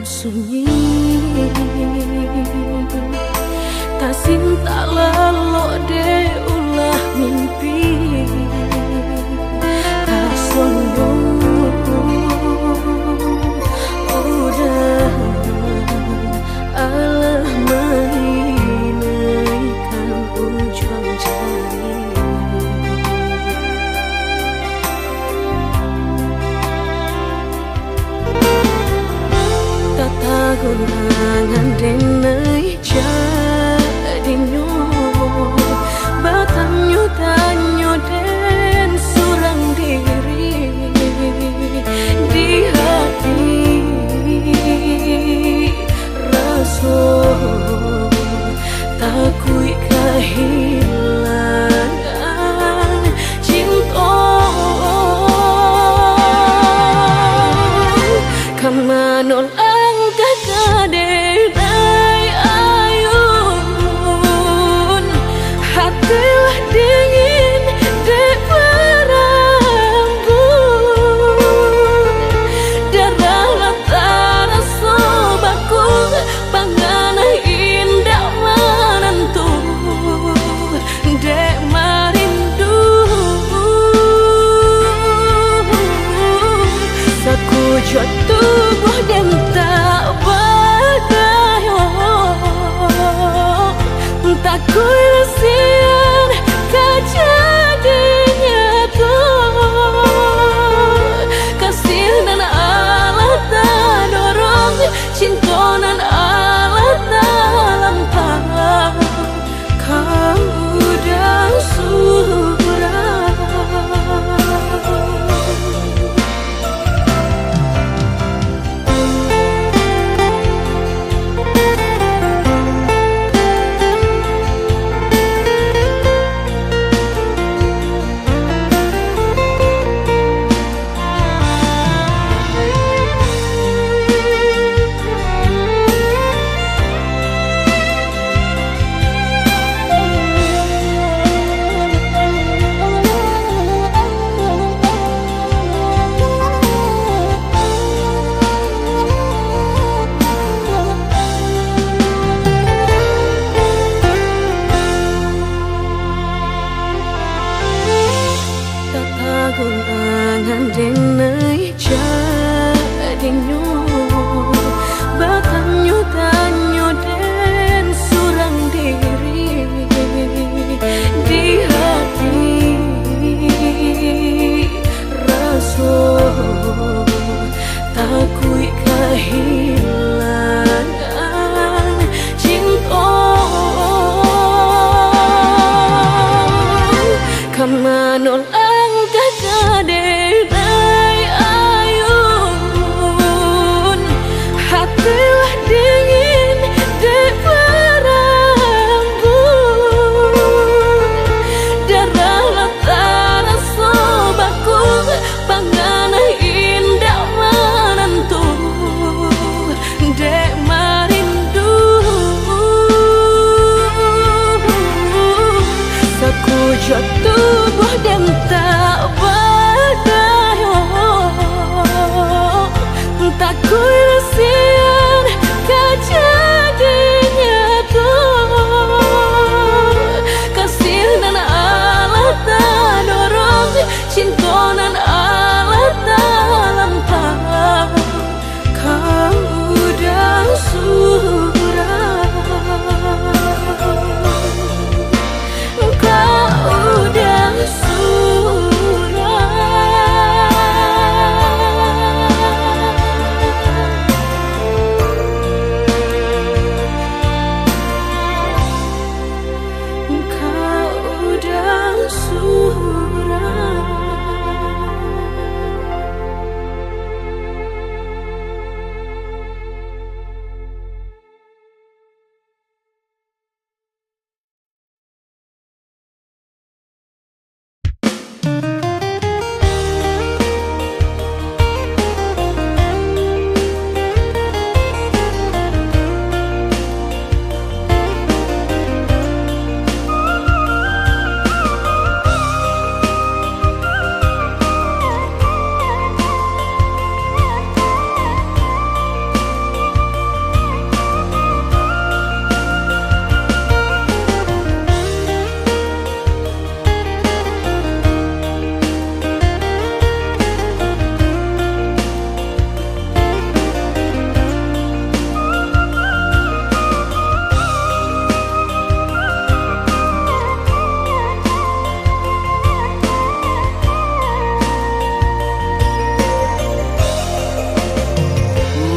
sunyi, tak cinta lelo de ulah mimpi, tak sombong udah alah mainkan ujung jari. Tagunangan denai jadinyo batanyo tanyo den surang diri di hati raso takui kehilangan cinta kamanol hatilah dingin dek berambut darah latara sobaku pangana indah menentu dek marindu sakujud tubuh dan tak berdaya tak kuilasian kejadinya tuh kasih dan Allah tak dorong cinta dan Allah tak lampau kamu dah surah. Tagunangan denai jadinyo batanyo tanyo den surang diri di hati raso takui kehilangan cinta kamanol hatilah dingin dek berambut darah latara sobaku pangana indah menentu dek marindu sakujud tubuh dan tak berdaya tak kuilasian kejadinya tuh kasih dan Allah tak dorong cinta dan Allah tak lampau kamu dah surah kau dah surah.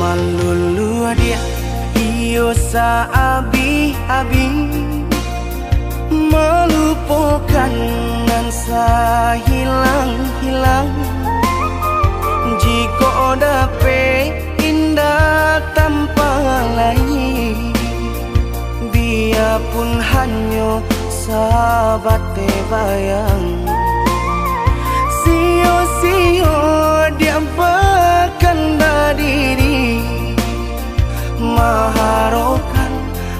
malulu dia iyo sa abi-abi melupakan nan sa hilang-hilang jika dapat indah tanpa lain biarpun hanya sahabat bayang sio-sio dia bahkan diri maharokan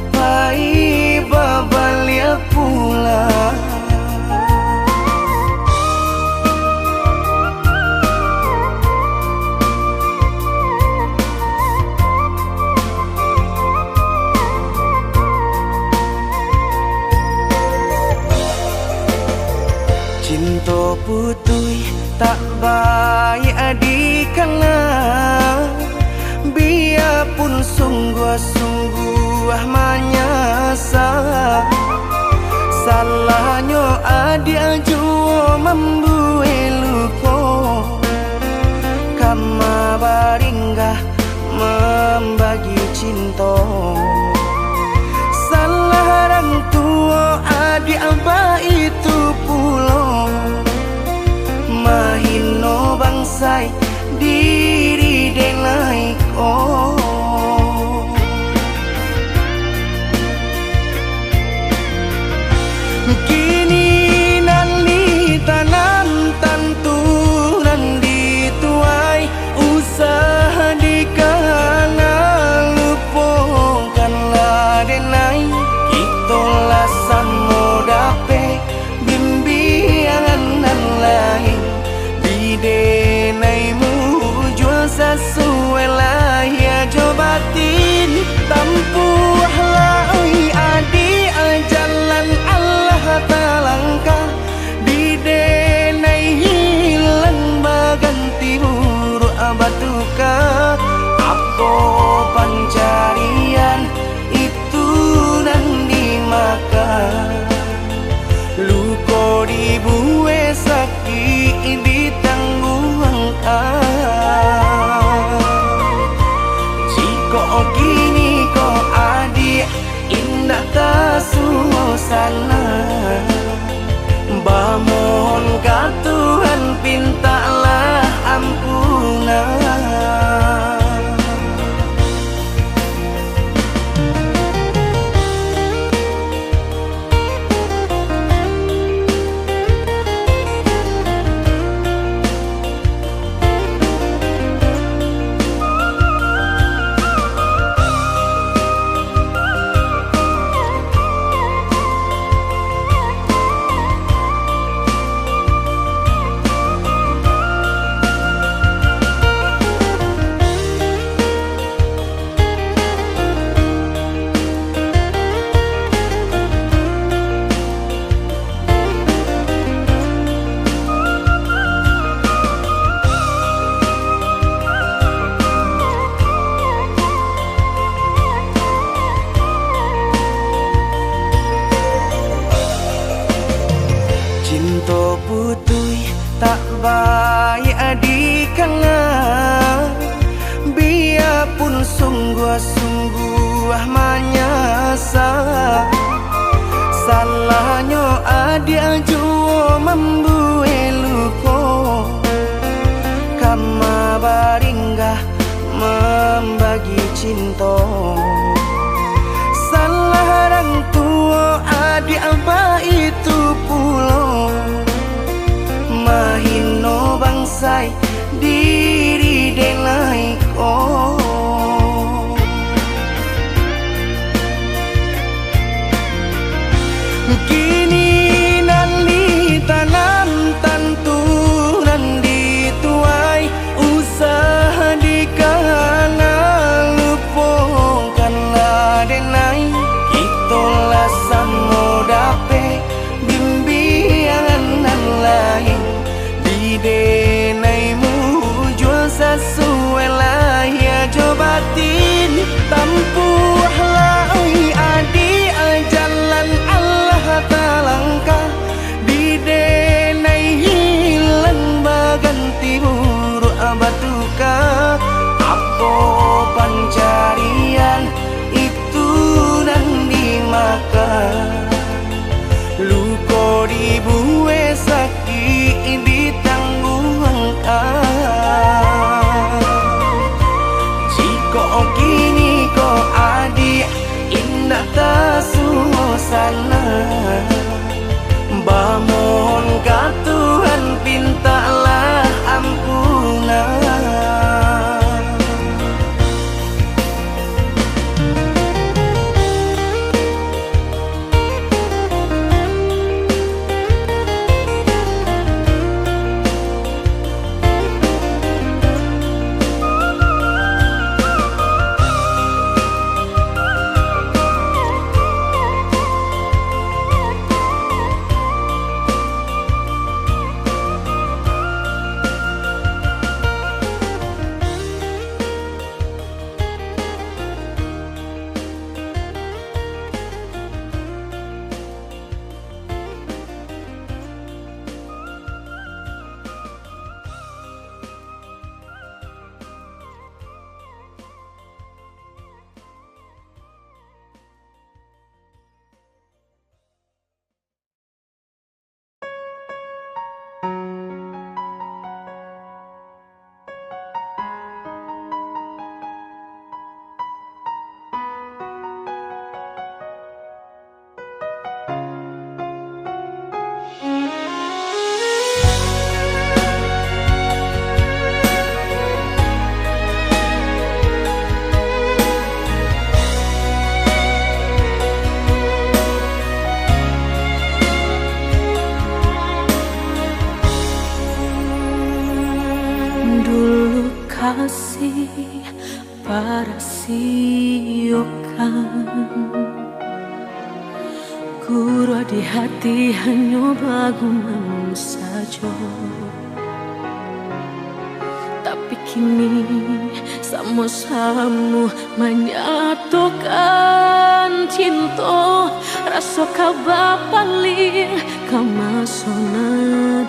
pai babalia pula cinta putui tak baik adikana biarpun sungguh-sungguh menyasa salahnya adik jua membuat luka kama baringgah membagi cinta salah orang tua adik abah itu pulau mahino bangsai diri denai ko kini nali tanam tantu nan dituai usaha dikana lupakanlah denai itulah samodape bimbingan nan lain denaimu jual sesuai lah ya jobatin tampuhlah oi adi jalan Allah talangkah di denai hilang baganti buruk abatuka apa pencarian itu dan dimakan luko dibuat sakit jika kini kau adik indah tak suasana bamohon ka Tuhan pintalah ampunan cinta putui tak baik adikana biarpun sungguh-sungguh menyasa salahnya adik jua membuat luka kama baringgah membagi cinta salah orang tua adik abah itu pulau mahino bangsai diri denai ko kini nali tanam tantu nan dituai usaha dikana lupakanlah denai itulah samodape bimbingan nan lain di denaimu jual sesuai lah ya jobatin tampuhlah oi adi jalan Allah talangkah di denai hilang baganti buruk abatuka apa Oh kini ko adik indah tersuasana. Bamohon ka Tuhan pintalah ampunan. Kasih para siokan Guru di hati hanya bagumam saja. Tapi kini sama-sama menyatukan cinta. Rasa kabar paling kemasonan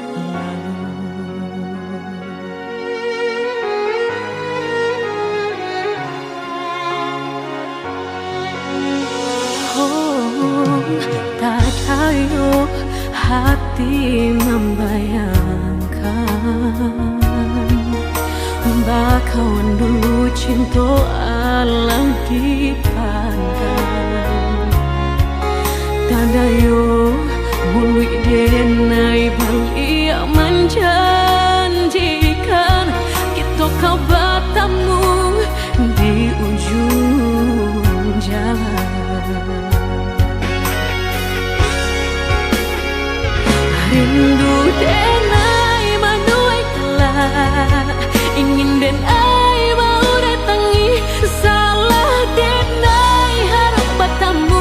tayo hati membayangkan bakawan dulu cinta alam dipandang. Tadayo mului denai balik menjanjikan kita kau bertemu di ujung jalan. Rindu denai manuai telah ingin denai mau datangi salah denai harap bertemu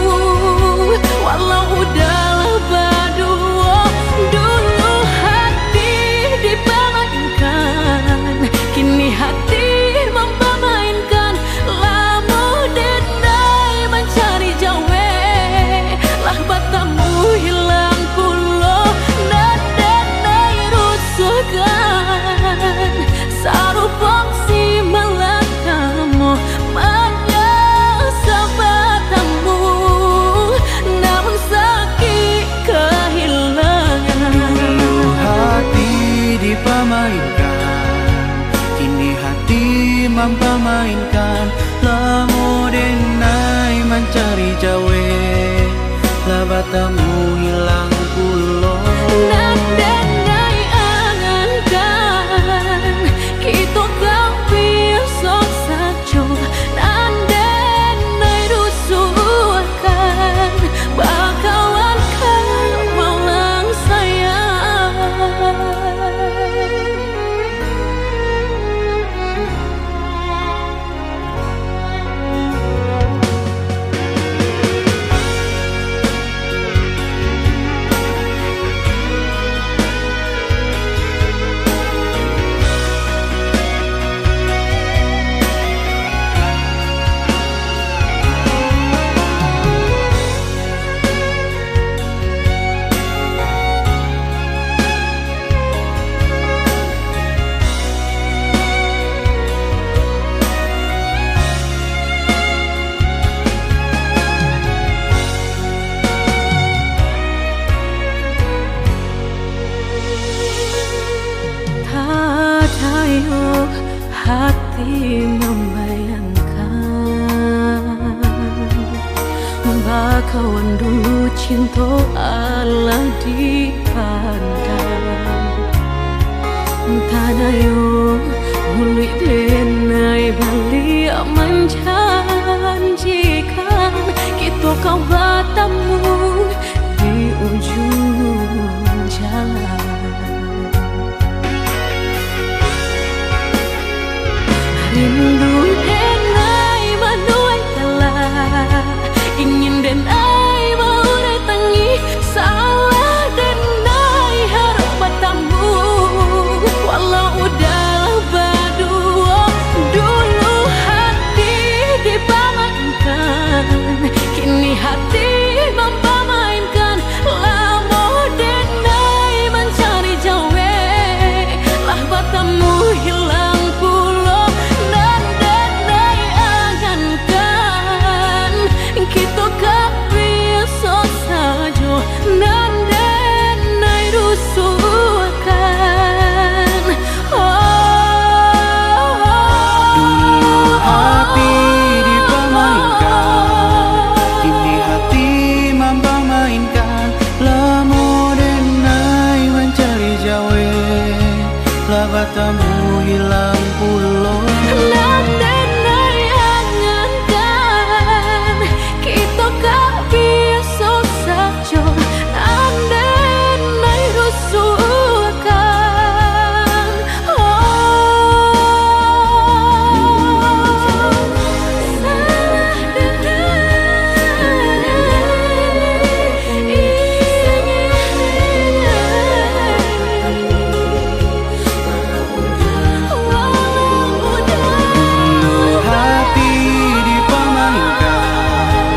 walau udahlah berdua. Dulu hati dipermainkan kini hati mempermainkan. Lamu denai mencari jawe lah bertemu hilang pulau. Sarupang si malakamu menyesal bertemu namun sakit kehilangan. Dulu hati dipermainkan kini hati mempermainkan. Lamu denai mencari jawe lah bertemu hilang pulau. Kita kau besok saja nandenai rusuhkan bakawan kau malang sayang. kawan dulu cinta Allah dipandang Tadayo Hului denai bali menjanjikan Kita kau bertemu di ujung jalan Rindu denai menuai telah Ingin denai maurai tangi Salah denai harap bertemu Walau udah berdua Dulu hati dipamankan Kini hati mempamainkan Lama denai mencari jawe Lah bertemu hilang pulau Dan denai angankan Kita gak biasa saja Dan denai rusuhkan Dulu hati dipermainkan Kini hati mempamainkan Lamo denai mencari jawe Lah bertemu hilang pulau Dan denai angankan Kita gak biasa saja Dan denai rusuhkan Hati dipermainkan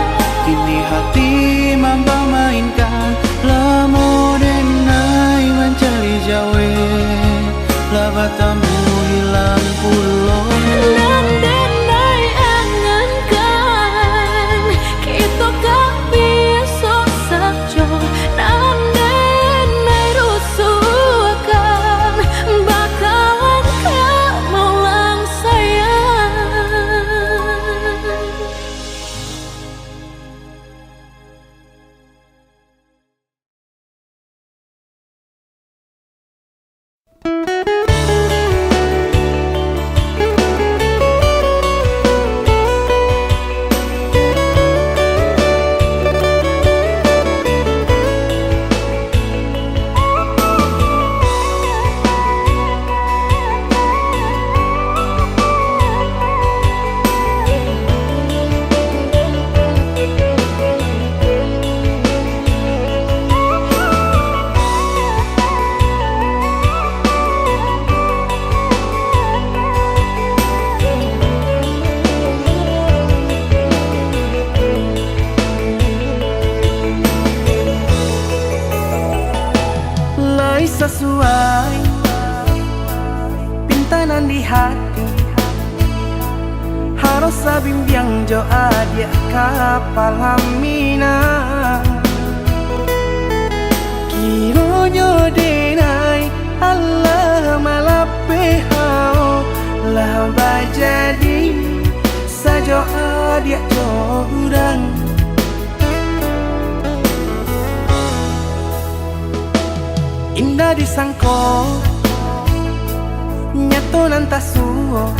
Kini hati mempamainkan Lamo denai mencari jawe Lah bertemu hilang pulau Dan denai angankan Kita gak biasa saja Dan denai rusuhkan Bakalan gak maulang sayang Lai sesuai pintanan di hati Harus sabimbiang jo adia kapalamina Kiro nyo denai Allah malape hao Lah bajadi sajo adia jo udang Indah disangko nyato nantasuo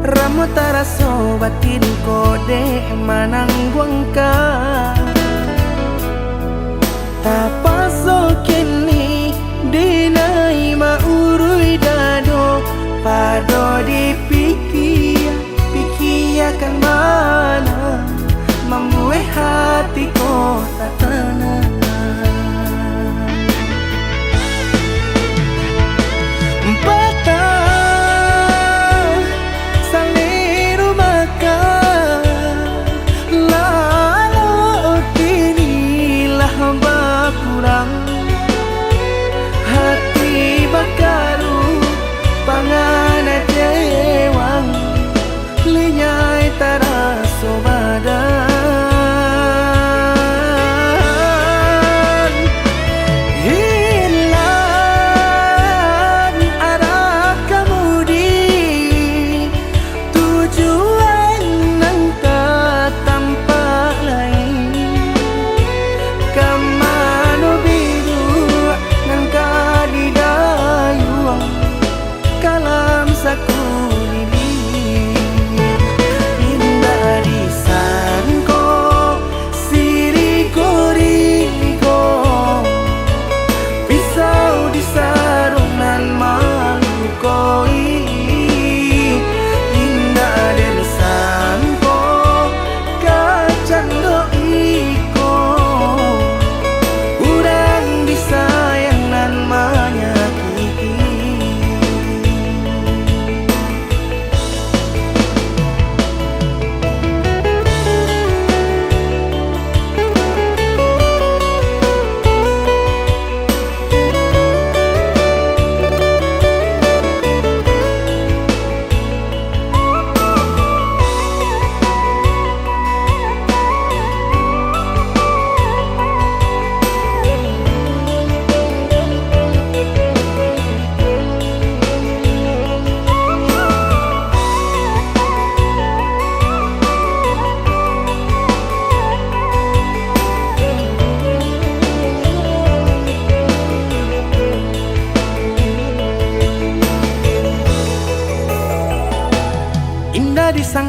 Ramo taraso batin kode manangguangka Tapaso kini dinai maurui dado Pado dipikiakan mana Membuat hatiku tak tenang Lalu kini lah bakura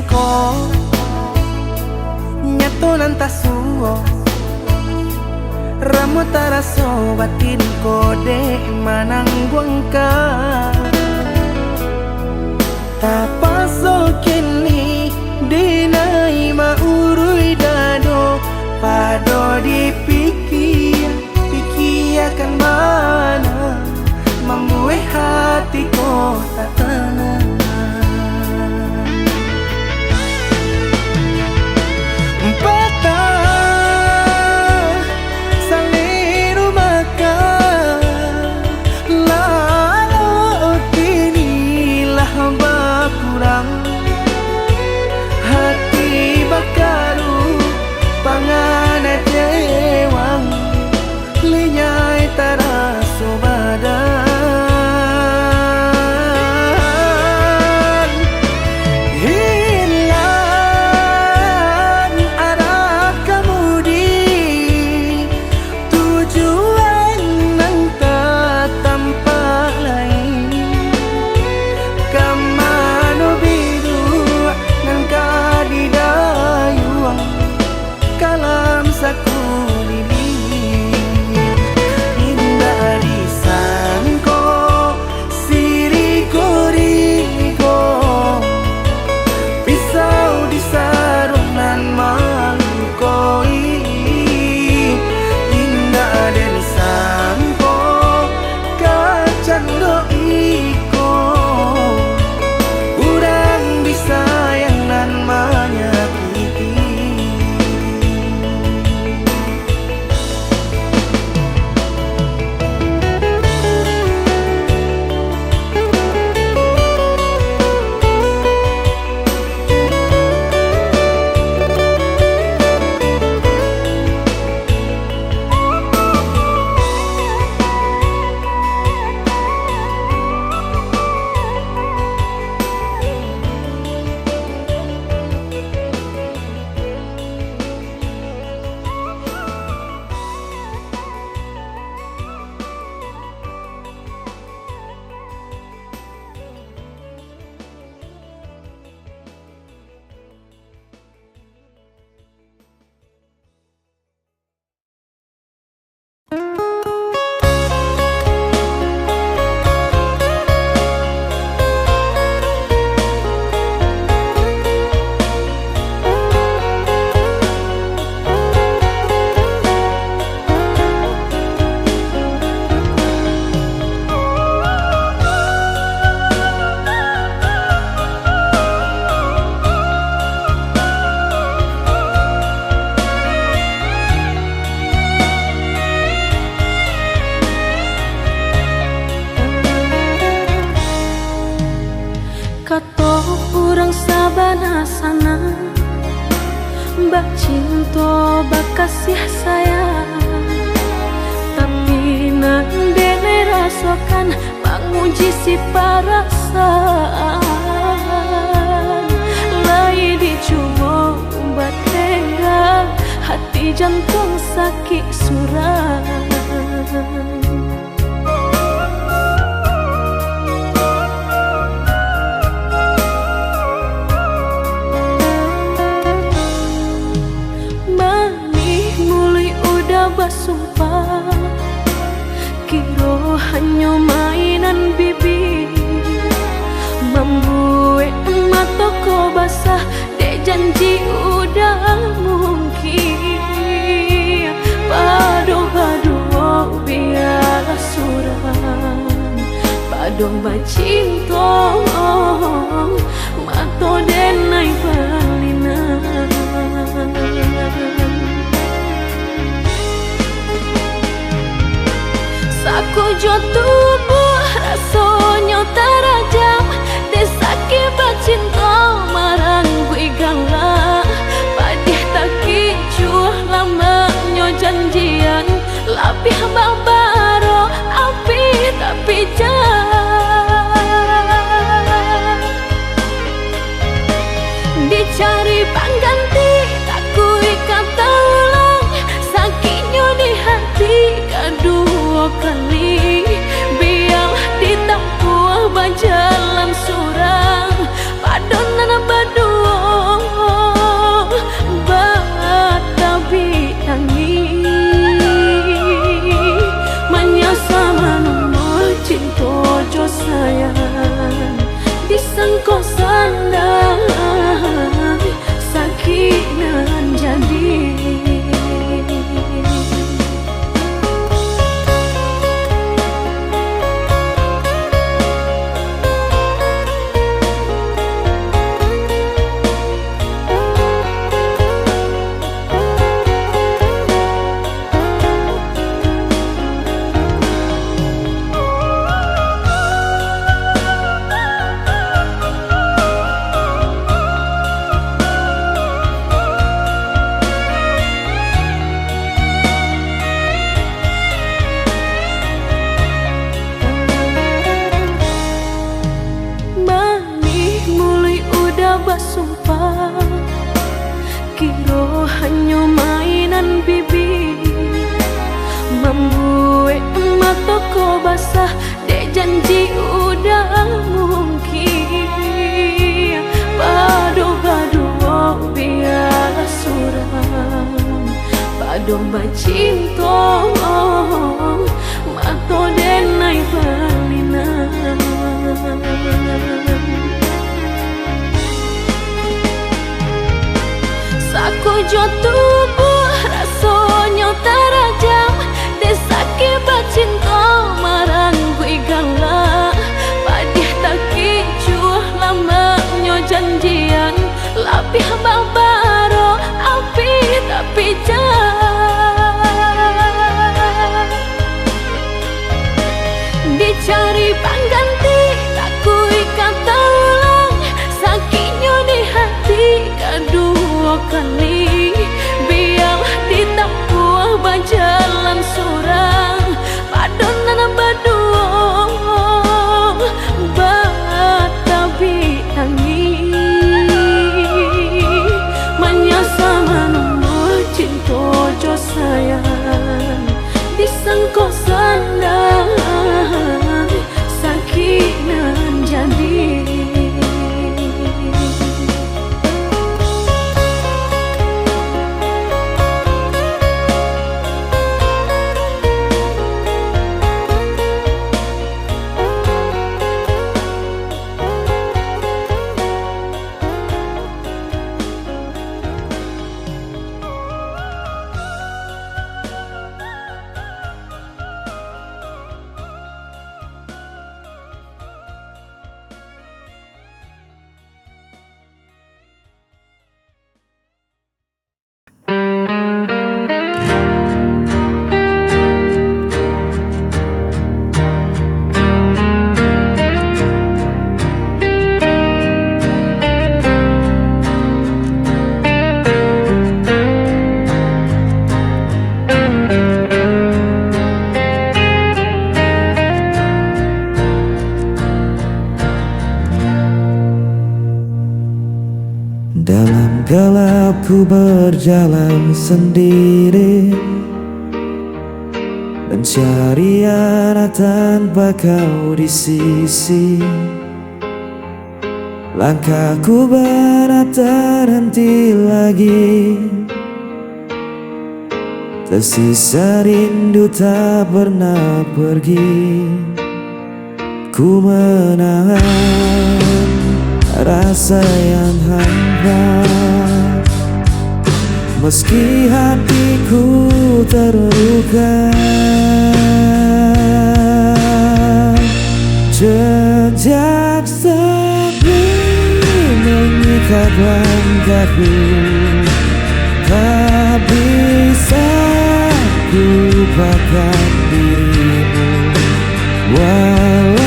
sangko nyato nantas suo ramo taraso batin kode manang guangka tapasol kini dinai maurui dado pado dipikir akan mana membuat hatiku tak tenang. Patah saliru makan lalu kinilah berkurang hati bakaru pangana jewang linyai taraso badan hilang arah kemudi tujuan nang tak tampak lain kamano biru nang kadidayuang kalam saku Mbak cinta bak kasih sayang tapi nandene rasakan menguji si perasaan lai dicoba mbak tega hati jantung sakit suram. Sumpah kiro hanya mainan bibi membuat mataku basah dek janji udah mungkin padu biar suram padu bacinto mato denai balinan aku jo tubuh rasanya terajam desaki bacinta marang gue galak padih tak kicuh lamanya janjian lapih babaro api tapi jangan dicari pengganti tak kui kata ulang sakitnya di hati kedua kali biar ditempuh berjalan surang padonan berdua kau basah, dek janji udah mungkin. Bado-bado biarlah suram, bado bacinto mato denai balina. Sakujo tubuh rasanya terajam, desake bacinto marang kui galak. Padih tak kicuh lamanya janjian, lapih babaro api tapi jangan dicari pengganti, tak kui kata ulang. Sakitnya di hati kedua kali, biarlah ditempuh berjalan surang. Padonan berdua batabi tangi, menyasa menunggu cinta jo sayang. Disangko sandang sakit nan jadi. Dalam gelap ku berjalan sendiri, mencari arah tanpa kau di sisi. Langkahku berat terhenti lagi, tersisa rindu tak pernah pergi. Ku menahan rasa yang hampa, meski hatiku terluka. Jejak sepi mengikat langkahku, tak bisa ku lupakan dirimu. Walau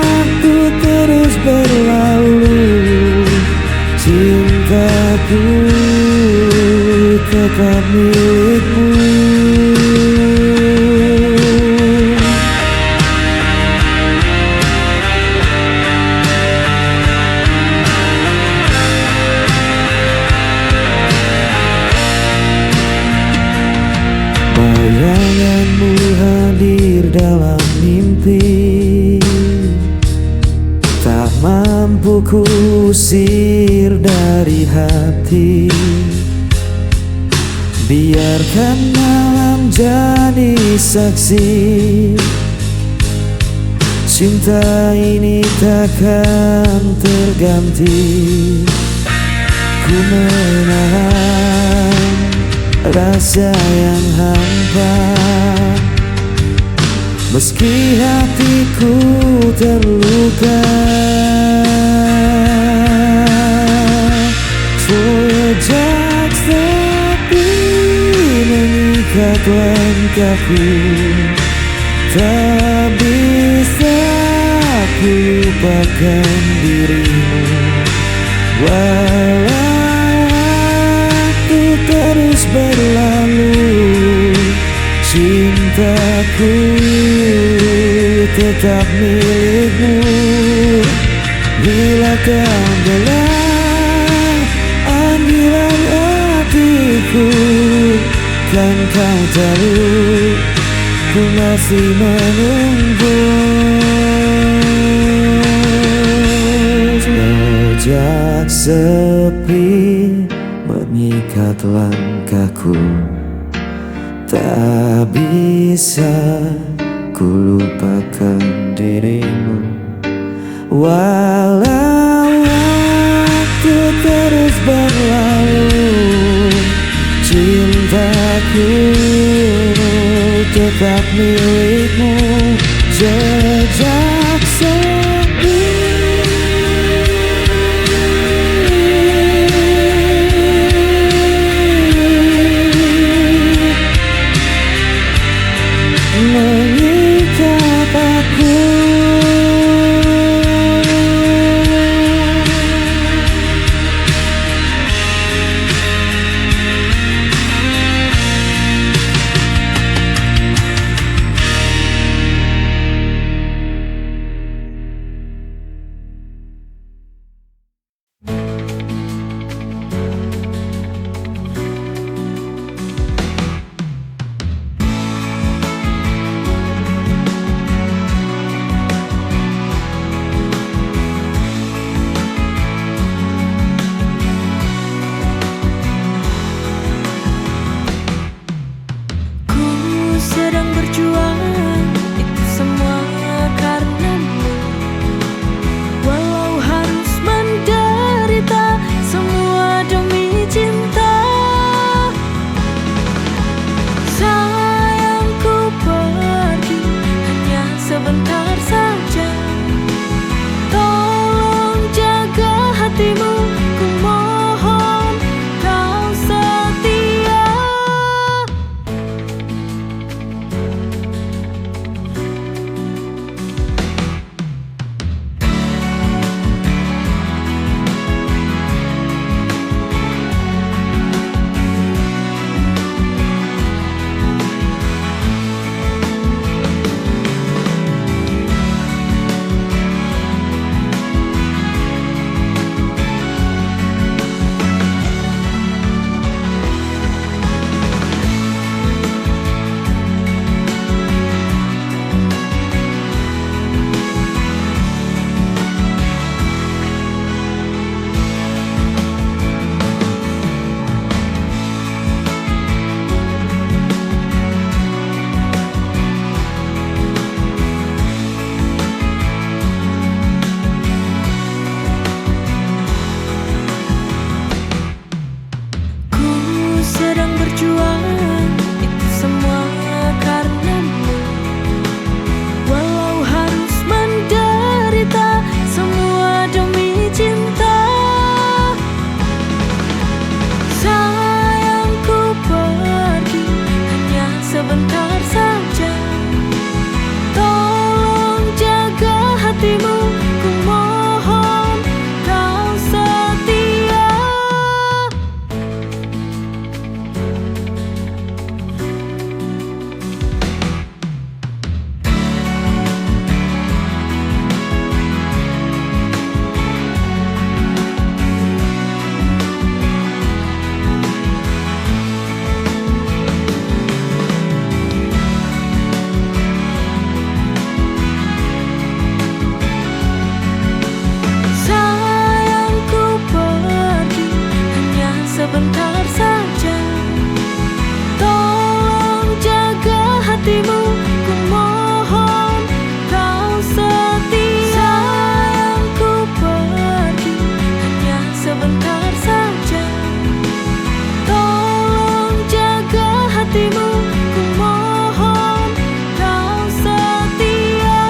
waktu terus berlalu, cintaku tetap milikmu. Bayanganmu hadir dalam mimpi, tak mampu kusir dari hati. Biarkan malam jadi saksi, cinta ini takkan terganti. Ku menahan rasa yang hampa, meski hatiku terluka. Sejak sepi mengikat langkahku, tak bisa ku lupakan dirimu. Walau waktu terus berlalu, cintaku tetap milikmu. Bila kau adalah panggilan hatiku, kan kau tahu Ku masih menunggu. Jejak sepi mengikat langkahku, tak bisa ku lupakan dirimu. Walau waktu terus berlalu, cintaku tetap milikmu. Jejak sepi mengikat aku. Sedang berjuang, itu semua karenamu. Walau harus menderita, semua demi cinta. Sayangku pergi hanya sebentar saja. Tolong jaga hatimu, ku mohon kau setia. Sedang berjuang, itu semua karenamu. Walau harus menderita, semua demi cinta. Sayangku pergi hanya sebentar saja. Tolong jaga hatimu, ku mohon kau setia. Sayangku pergi hanya sebentar saja. Tolong jaga hatimu, ku mohon kau setia. Sayangku pergi hanya sebentar saja. Tolong jaga hatimu, ku mohon kau setia.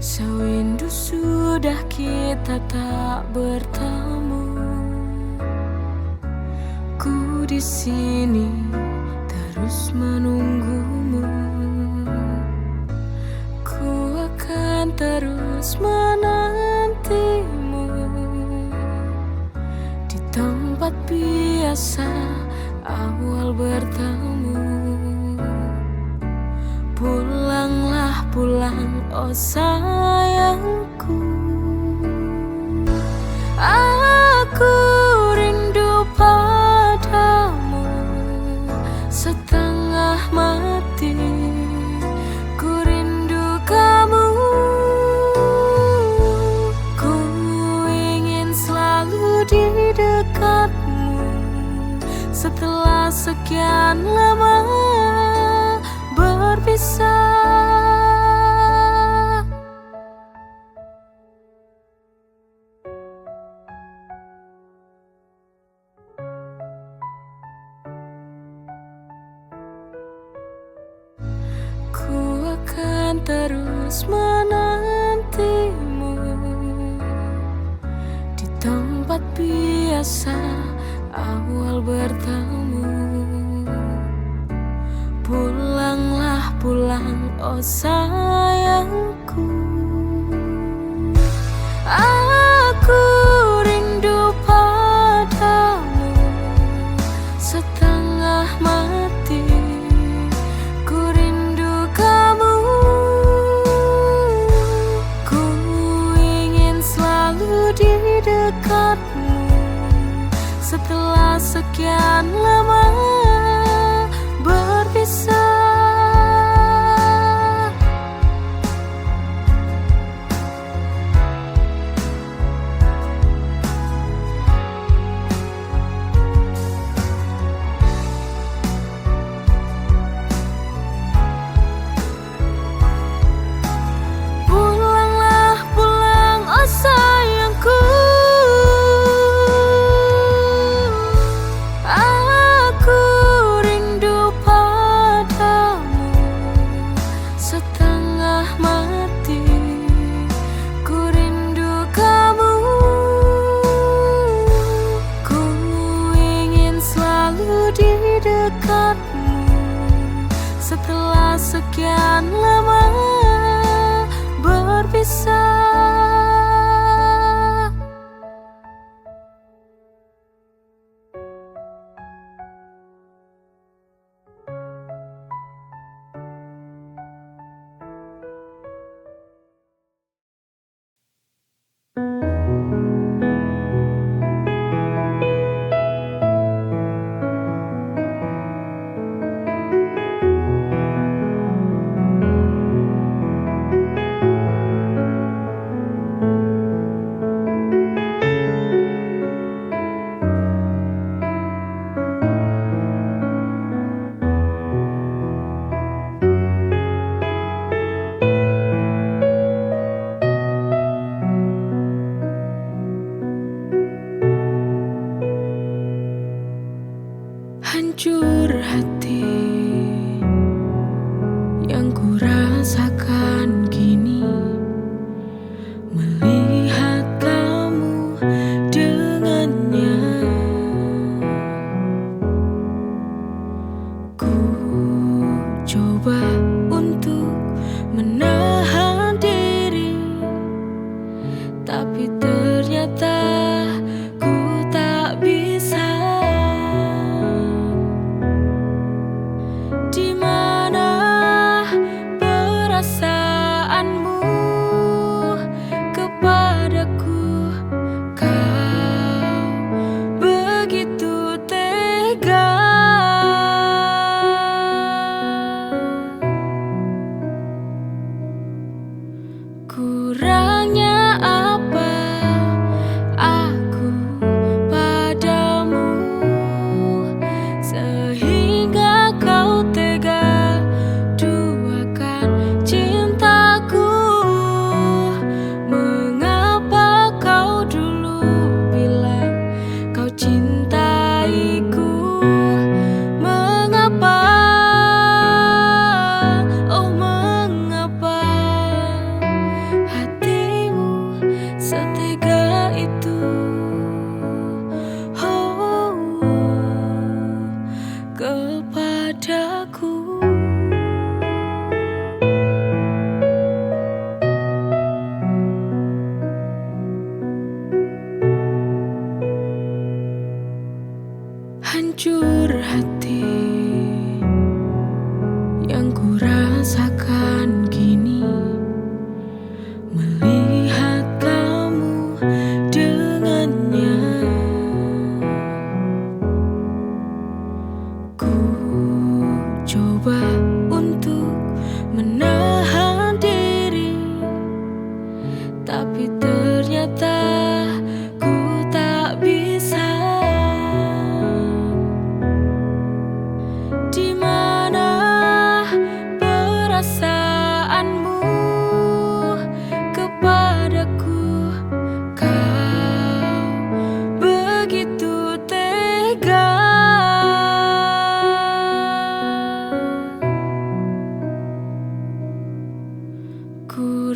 Sewindu sudah kita tak bertemu. di sini terus menunggumu. Ku akan terus menantimu di tempat biasa awal bertemu. Pulanglah pulang, oh sayangku. Aku rindu padamu setengah mati. Ku rindu kamu. Ku ingin selalu di dekatmu setelah sekian lama berpisah. Ku akan terus menantimu di tempat biasa awal bertemu. Pulanglah pulang, oh sayangku. Aku rindu padamu setengah mati. Ku rindu kamu. Ku ingin selalu di dekatmu setelah sekian lama berpisah. Pulanglah pulang, oh sayangku. Aku rindu padamu setengah mati. Ku rindu kamu. Ku ingin selalu di dekatmu setelah sekian lama berpisah. Hancur hati yang ku rasakan kini melihat kamu dengannya. Ku coba untuk menahan diri, tapi ternyata ku tak bisa. Di mana perasaanmu kepadaku? Kau begitu tega. Kurangnya apa aku padamu sehingga kau tega duakan cintaku? Mengapa kau dulu bilang kau cintaiku? Mengapa? Oh mengapa hati Ku